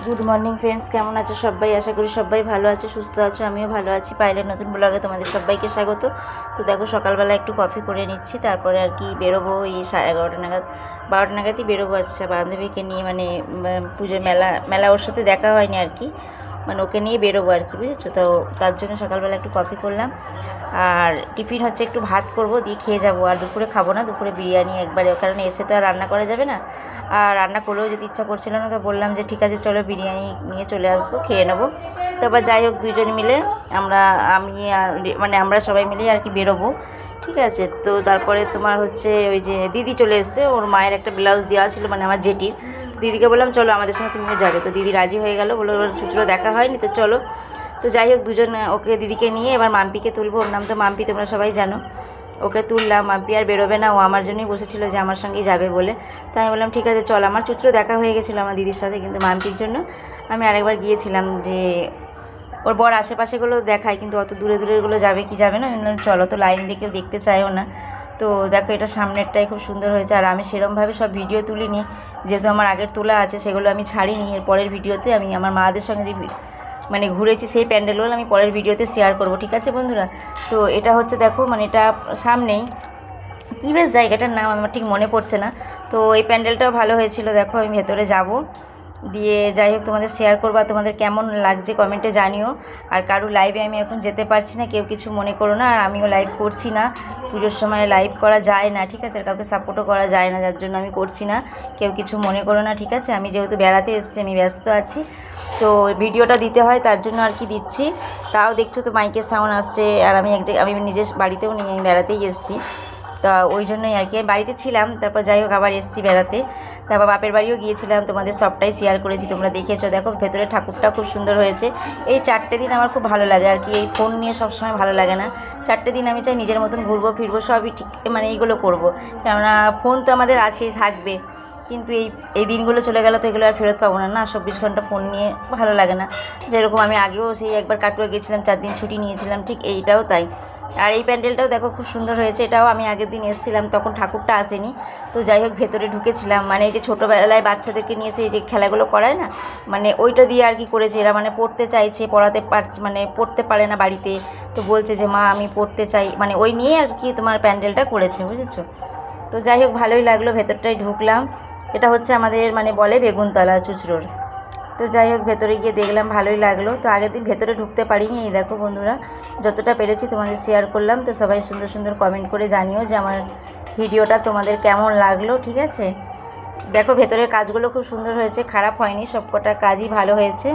Good morning friends, কেমন আছো সবাই? আশা করি সবাই ভালো আছো, সুস্থ আছো। আমিও ভালো আছি। পাইলের নতুন ব্লগে তোমাদের সবাইকে স্বাগত। তো দেখো, সকালবেলা একটু কফি করে নিচ্ছি, তারপরে আর কি বেরোবো। এই 11:30 নাগাদ, 12টা নাগাদই বেরোবো। আচ্ছা, বান্ধবীকে নিয়ে, মানে পুজোর মেলা ওর সাথে দেখা হয়নি আর কি, মানে ওকে নিয়ে বেরোবো আর কি, বুঝেছো? তো তার জন্য সকালবেলা একটু কফি করলাম। আর টিফিন হচ্ছে একটু ভাত করব, দিয়ে খেয়ে যাবো। আর দুপুরে খাবো না, দুপুরে বিরিয়ানি একবারে, কারণ এসে তো আর রান্না করা যাবে না। আর রান্না করলেও যদি ইচ্ছা করছিল না, তো বললাম যে ঠিক আছে চলো বিরিয়ানি নিয়ে চলে আসবো, খেয়ে নেবো। তারপর যাই হোক, দুজন মিলে আমরা সবাই মিলেই আর কি বেরোবো, ঠিক আছে? তো তারপরে তোমার হচ্ছে ওই যে দিদি চলে এসছে, ওর মায়ের একটা ব্লাউজ দেওয়া ছিল, মানে আমার জেঠির। দিদিকে বললাম চলো আমাদের সঙ্গে তুমিও যাবে, তো দিদি রাজি হয়ে গেলো, বললো ওর চুচড়ো দেখা হয়নি, তো চলো। তো যাই হোক, দুজন ওকে দিদিকে নিয়ে এবার মাম্পিকে তুলবো। ওর নাম তো মাম্পি, তোমরা সবাই জানো। ওকে তুললাম। মাম্পি আর বেরোবে না, ও আমার জন্যই বসেছিল যে আমার সঙ্গেই যাবে বলে। তাই আমি বললাম ঠিক আছে চল। আমার চুচড়ো দেখা হয়ে গেছিলো আমার দিদির সাথে, কিন্তু মাম্পির জন্য আমি আরেকবার গিয়েছিলাম, যে ওর বর আশেপাশেগুলো দেখায়, কিন্তু অত দূরে দূরেরগুলো যাবে কি যাবে না। আমি বললাম চলো, তো লাইন দিয়ে কেউ দেখতে চায়ও না। তো দেখো, এটা সামনেরটাই খুব সুন্দর হয়েছে। আর আমি সেরমভাবে সব ভিডিও তুলিনি, যেহেতু আমার আগের তোলা আছে, সেগুলো আমি ছাড়িনি। এর পরের ভিডিওতে আমি আমার মাদের সঙ্গে যে মানে ঘুরেছি সেই প্যান্ডেলগুলো আমি পরের ভিডিওতে শেয়ার করব, ঠিক আছে বন্ধুরা? তো এটা হচ্ছে দেখো, মানে এটা সামনেই, কী বেশ জায়গাটার নাম আমার ঠিক মনে পড়ছে না। তো এই প্যান্ডেলটাও ভালো হয়েছিল। দেখো, আমি ভেতরে যাব, দিয়ে যাই হোক তোমাদের শেয়ার করবো। আর তোমাদের কেমন লাগছে কমেন্টে জানিও। আর কারো লাইভে আমি এখন যেতে পারছি না, কেউ কিছু মনে করো না। আর আমিও লাইভ করছি না, পুজোর সময় লাইভ করা যায় না, ঠিক আছে? আর কাউকে সাপোর্টও করা যায় না, যার জন্য আমি করছি না। কেউ কিছু মনে করো না, ঠিক আছে? আমি যেহেতু বেড়াতে এসেছি, আমি ব্যস্ত আছি, তো ভিডিওটা দিতে হয়, তার জন্য আর কি দিচ্ছি। তাও দেখছো তো মাইকের সাউন্ড আসছে। আর আমি নিজের বাড়িতেও নেই, আমি বেড়াতেই এসেছি। তা ওই জন্যই আর কি, আমি বাড়িতে ছিলাম, তারপর যাই হোক আবার এসেছি বেড়াতে। তারপর বাপের বাড়িও গিয়েছিলাম, তোমাদের সবটাই শেয়ার করেছি, তোমরা দেখেছো। দেখো, ভেতরে ঠাকুরটা খুব সুন্দর হয়েছে। এই 4টে দিন আমার খুব ভালো লাগে আর কি। এই ফোন নিয়ে সবসময় ভালো লাগে না। 4টে দিন আমি চাই নিজের মতন ঘুরবো ফিরবো, সবই ঠিক, মানে এইগুলো করবো। কেননা ফোন তো আমাদের আছেই, থাকবে, কিন্তু এই দিনগুলো চলে গেল, তো এগুলো আর ফেরত পাবো না। না, 24 ঘন্টা ফোন নিয়ে ভালো লাগে না। যেরকম আমি আগেও সেই একবার কাটুয়া গিয়েছিলাম, 4 দিন ছুটি নিয়েছিলাম, ঠিক এইটাও তাই। আর এই প্যান্ডেলটাও দেখো খুব সুন্দর হয়েছে। এটাও আমি আগের দিন এসেছিলাম, তখন ঠাকুরটা আসেনি। তো যাই হোক, ভেতরে ঢুকেছিলাম, মানে এই যে ছোটোবেলায় বাচ্চাদেরকে নিয়ে এসে এই যে খেলাগুলো করায় না, মানে ওইটা দিয়ে আর কি করেছে এরা। মানে পড়তে চাইছে, পড়াতে পারছে, মানে পড়তে পারে না বাড়িতে, তো বলছে যে মা আমি পড়তে চাই, মানে ওই নিয়ে আর কি তোমার প্যান্ডেলটা করেছে, বুঝেছো? তো যাই হোক, ভালোই লাগলো। ভেতরটায় ঢুকলাম। এটা হচ্ছে আমাদের মানে বলে বেগুনতলা চুচড়োর। তো যাই হোক, ভেতরে গিয়ে দেখলাম, ভালোই লাগলো। তো আগের দিন ভেতরে ঢুকতে পারিনি। এই দেখো বন্ধুরা, যতটা পেরেছি তোমাদের শেয়ার করলাম। তো সবাই সুন্দর সুন্দর কমেন্ট করে জানিও যে আমার ভিডিওটা তোমাদের কেমন লাগলো, ঠিক আছে? দেখো, ভেতরের কাজগুলো খুব সুন্দর হয়েছে, খারাপ হয়নি, সবকটা কাজই ভালো হয়েছে।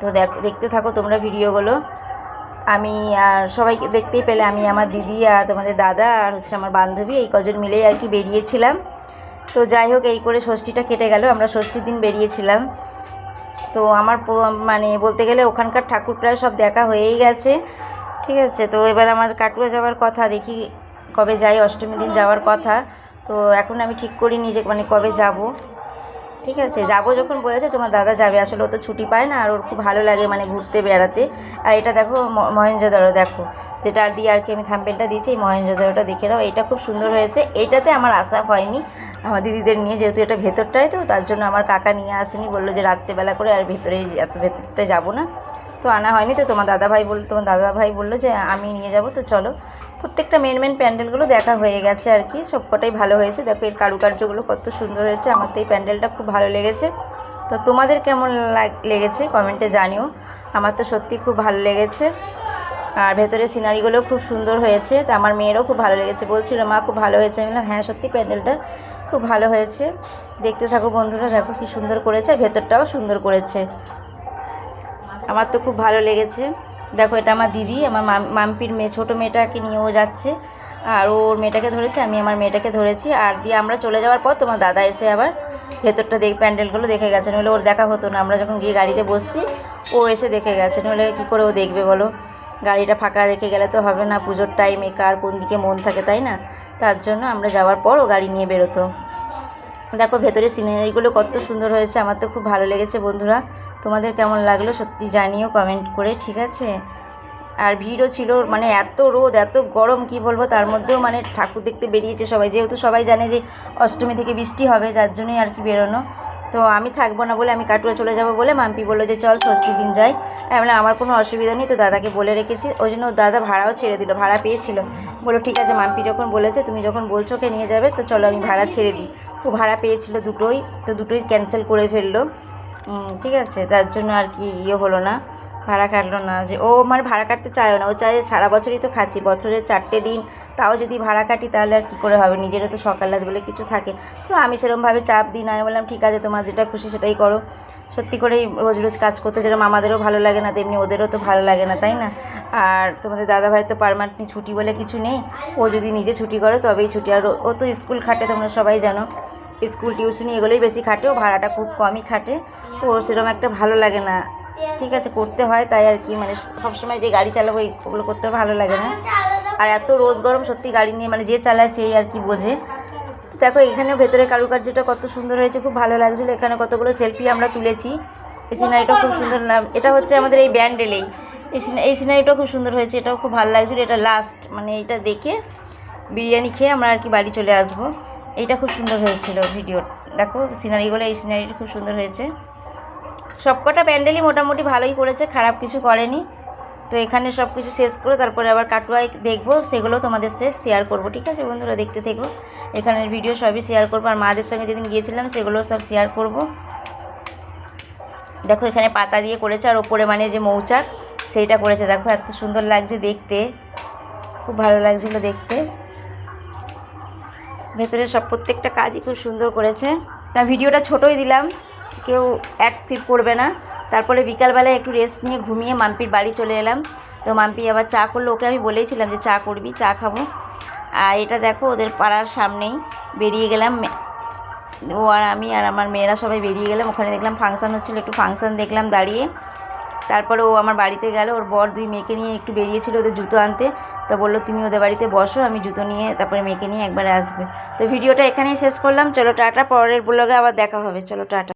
তো দেখতে থাকো তোমরা ভিডিওগুলো। আমি আর সবাইকে দেখতেই পেলে, আমি, আমার দিদি, আর তোমাদের দাদা, আর হচ্ছে আমার বান্ধবী, এই কজন মিলেই আর কি বেরিয়েছিলাম। তো যাই হোক, এই করে ষষ্ঠীটা কেটে গেল। আমরা ষষ্ঠীর দিন বেরিয়েছিলাম। তো আমার মানে বলতে গেলে ওখানকার ঠাকুর প্রায় সব দেখা হয়েই গেছে, ঠিক আছে? তো এবার আমার কাটুয়া যাওয়ার কথা, দেখি কবে যাই। অষ্টমী দিন যাওয়ার কথা। তো এখন আমি ঠিক করিনি যে মানে কবে যাব, ঠিক আছে? যাবো যখন বলেছে, তোমার দাদা যাবে। আসলে ও তো ছুটি পায় না, আর ওর খুব ভালো লাগে মানে ঘুরতে বেড়াতে। আর এটা দেখো মহেঞ্জোদারো, দেখো যেটা দিয়ে আর কি আমি থাম্বনেলটা দিয়েছি, এই মহেঞ্জোদারোটা দেখে নাও। এটা খুব সুন্দর হয়েছে। এইটাতে আমার আশা হয়নি আমার দিদিদের নিয়ে, যেহেতু এটা ভেতরটায়, তো তার জন্য আমার কাকা নিয়ে আসেনি, বললো যে রাত্রেবেলা করে আর এত ভেতরটায় যাবো না, তো আনা হয়নি। তো তোমার দাদাভাই বললো যে আমি নিয়ে যাব, তো চলো। প্রত্যেকটা মেন প্যান্ডেলগুলো দেখা হয়ে গেছে আর কি, সবকটাই ভালো হয়েছে। দেখো, এর কারুকার্যগুলো কত সুন্দর হয়েছে। আমার তো এই প্যান্ডেলটা খুব ভালো লেগেছে। তো তোমাদের কেমন লেগেছে কমেন্টে জানিও। আমার তো সত্যি খুব ভালো লেগেছে। আর ভেতরে সিনারিগুলো খুব সুন্দর হয়েছে। তো আমার মেয়েরও খুব ভালো লেগেছে, বলছিল মা খুব ভালো হয়েছে। আমি বললাম হ্যাঁ, সত্যি প্যান্ডেলটা খুব ভালো হয়েছে। দেখতে থাকো বন্ধুরা, দেখো কি সুন্দর করেছে, আর ভেতরটাও সুন্দর করেছে। আমার তো খুব ভালো লেগেছে। দেখো, এটা আমার দিদি, আমার মাম্পির মেয়ে, ছোটো মেয়েটাকে নিয়েও যাচ্ছে। আর ওর মেয়েটাকে ধরেছে, আমি আমার মেয়েটাকে ধরেছি। আর দিয়ে আমরা চলে যাওয়ার পর তোমার দাদা এসে আবার ভেতরটা প্যান্ডেলগুলো দেখে গেছে। নইলে ওর দেখা হতো না। আমরা যখন গিয়ে গাড়িতে বসছি, ও এসে দেখে গেছে। নইলে কী করে ও দেখবে বলো? গাড়িটা ফাঁকা রেখে গেলে তো হবে না। পুজোর টাইমে কার কোন দিকে মন থাকে, তাই না? তার জন্য আমরা যাওয়ার পর ও গাড়ি নিয়ে বেরোতো। দেখো, ভেতরে সিনারিগুলো কত সুন্দর হয়েছে। আমার তো খুব ভালো লেগেছে বন্ধুরা। তোমাদের কেমন লাগলো সত্যি জানিও কমেন্ট করে, ঠিক আছে? আর ভিড়ও ছিল, মানে এত রোদ এত গরম কি বলবো, তার মধ্যেও মানে ঠাকুর দেখতে বেরিয়েছে সবাই, যেহেতু সবাই জানে যে অষ্টমী থেকে বৃষ্টি হবে, যার জন্যই আর কি বেরোনো। তো আমি থাকবো না বলে, আমি কাটুয়া চলে যাব বলে মাম্পি বললো যে চল ষষ্ঠীর দিন যাই। আমি বললাম আমার কোনো অসুবিধা নেই, তো দাদাকে বলে রেখেছি, ওই জন্য দাদা ভাড়াও ছেড়ে দিল, ভাড়া পেয়েছিল। বললো ঠিক আছে মাম্পি যখন বলেছে, তুমি যখন বলছো ওকে নিয়ে যাবে, তো চলো আমি ভাড়া ছেড়ে দিই। ও ভাড়া পেয়েছিল দুটোই, তো দুটোই ক্যান্সেল করে ফেললো। ঠিক আছে, তার জন্য আর কি হলো না, ভাড়া কাটলো না। যে ও মানে ভাড়া কাটতে চায়ও না, ও চায় সারা বছরই তো খাচ্ছি, বছরের 4টে দিন, তাও যদি ভাড়া কাটি তাহলে আর কী করে হবে, নিজেরও তো সকাল রাত বলে কিছু থাকে। তো আমি সেরকমভাবে চাপ দিই না, আমি বললাম ঠিক আছে তোমার যেটা খুশি সেটাই করো। সত্যি করেই রোজ রোজ কাজ করতে যেরকম আমাদেরও ভালো লাগে না, তেমনি ওদেরও তো ভালো লাগে না, তাই না? আর তোমাদের দাদাভাই তো পার্মানেন্টলি ছুটি বলে কিছু নেই, ও যদি নিজে ছুটি করে তবেই ছুটি। আর ও তো স্কুল খাটে, তোমরা সবাই জানো, স্কুল টিউশনি এগুলোই বেশি খাটে, ও ভাড়াটা খুব কমই খাটে, তো ওর সেরকম একটা ভালো লাগে না। ঠিক আছে, করতে হয় তাই আর কি, মানে সবসময় যে গাড়ি চালাবো ওগুলো করতে ভালো লাগে না। আর এত রোদ গরম সত্যি গাড়ি নিয়ে, মানে যে চালায় সেই আর কি বোঝে। তো দেখো এখানে ভেতরে কারুকার্যটা কত সুন্দর হয়েছে, খুব ভালো লাগছিলো। এখানে কতগুলো সেলফি আমরা তুলেছি, এই সিনারিটাও খুব সুন্দর। নাম এটা হচ্ছে আমাদের এই ব্যান্ডেলেই, এই সিনারিটাও খুব সুন্দর হয়েছে, এটাও খুব ভালো লাগছিলো। এটা লাস্ট, মানে এইটা দেখে বিরিয়ানি খেয়ে আমরা আর কি বাড়ি চলে আসবো। এইটা খুব সুন্দর হয়েছিল ভিডিও, দেখো সিনারিগুলো, এই সিনারিটা খুব সুন্দর হয়েছে। সবকটা প্যান্ডেলই মোটামুটি ভালোই করেছে, খারাপ কিছু করেনি। তো এখানে সব কিছু শেষ করে তারপরে আবার কাটুয়ায় দেখবো, সেগুলো তোমাদের শেয়ার করবো। ঠিক আছে বন্ধুরা, দেখতে থেকো, এখানের ভিডিও সবই শেয়ার করবো। আর মাদের সঙ্গে যেদিন গিয়েছিলাম সেগুলো সব শেয়ার করব। দেখো এখানে পাতা দিয়ে করেছে, আর ওপরে মানে যে মৌচাক সেইটা করেছে, দেখো এত সুন্দর লাগছে দেখতে, খুব ভালো লাগছিলো দেখতে। ভেতরে সব প্রত্যেকটা কাজই খুব সুন্দর করেছে। তা ভিডিওটা ছোটোই দিলাম, কেউ অ্যাড স্কিপ করবে না। তারপরে বিকালবেলায় একটু রেস্ট নিয়ে ঘুমিয়ে মাম্পির বাড়ি চলে এলাম। তো মাম্পি আবার চা করলো, ওকে আমি বলেইছিলাম যে চা করবি, চা খাবো। আর এটা দেখো ওদের পাড়ার সামনেই বেরিয়ে গেলাম, ও আর আমি আর আমার মেয়েরা সবাই বেরিয়ে গেলাম। ওখানে দেখলাম ফাংশান হচ্ছিলো, একটু ফাংশান দেখলাম দাঁড়িয়ে। তারপরে ও আমার বাড়িতে গেল, ওর বর 2 মেয়েকে নিয়ে একটু বেরিয়েছিল ওদের জুতো আনতে। তো বললো তুমি ওদের বাড়িতে বসো, আমি জুতো নিয়ে তারপরে মেয়েকে নিয়ে একবার আসবে। তো ভিডিওটা এখানেই শেষ করলাম, চলো টাটা, পরের ব্লগে আবার দেখা হবে, চলো টাটা।